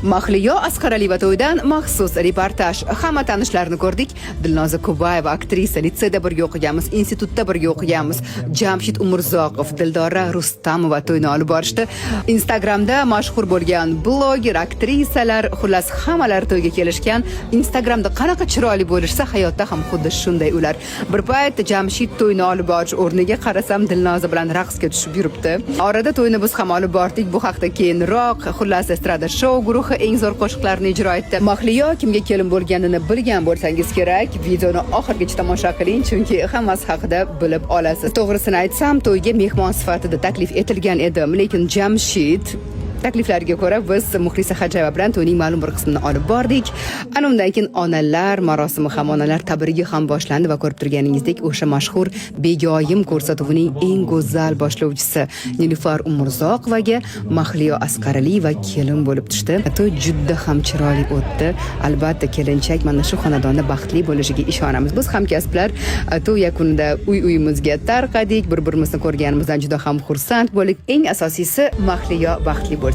Mahliyo Asqaraliyeva to'ydan maxsus reportaj. Hamma tanishlarni ko'rdik. Dilnoza Kubayeva aktrisa, litseyda birga o'qiganmiz, institutda birga o'qiganmiz. Jamshid Umurzoqov, Dildora Rustamova to'yni olib borishdi. Instagramda mashhur bo'lgan bloger, aktrisalar, xullas hammalar to'yga kelishgan. Instagramda qanaqa chiroyli bo'lishsa, hayotda ham xuddi shunday ular. Bir payt Jamshid to'yni olib borish o'rniga qarasam Dilnoza bilan raqsga tushib yuribdi. Orada to'yni biz ham olib bordik. Bu haqda keyinroq xullas estrada show guruhi eng zo'r qo'shiqlarni ijro etdi. Mahliyo kimga kelin bo'lganini bilgan bo'lsangiz kerak, videoni oxirigacha tomosha qiling, chunki hammasi haqida bilib olasiz. To'g'risini aytsam, to'yga mehmon sifatida taklif etilgan edim, lekin Jamshid takliflariga ko'ra biz Muxlisa Hajayeva bilan to'yning ma'lum bir qismini olib bordik. Ana undan keyin onalar marosimi ham, onalar tabrigi ham boshlandi va ko'rib turganingizdek o'sha mashhur Begoyim ko'rsatuvining eng go'zal boshlovchisi Nilufar Umurzoqovaga Mahliyo Asqaraliyeva kelin bo'lib tushdi. To'y juda ham chiroyli o'tdi. Albatta kelinchak mana shu xonadonda baxtli bo'lishiga ishonamiz. Biz hamkasblar to'y yakunida uy-uyimizga tarqadik, bir-birimizni ko'rganimizdan juda ham xursand bo'ldik. Eng asosiysi Mahliyo baxtli bo'lsin.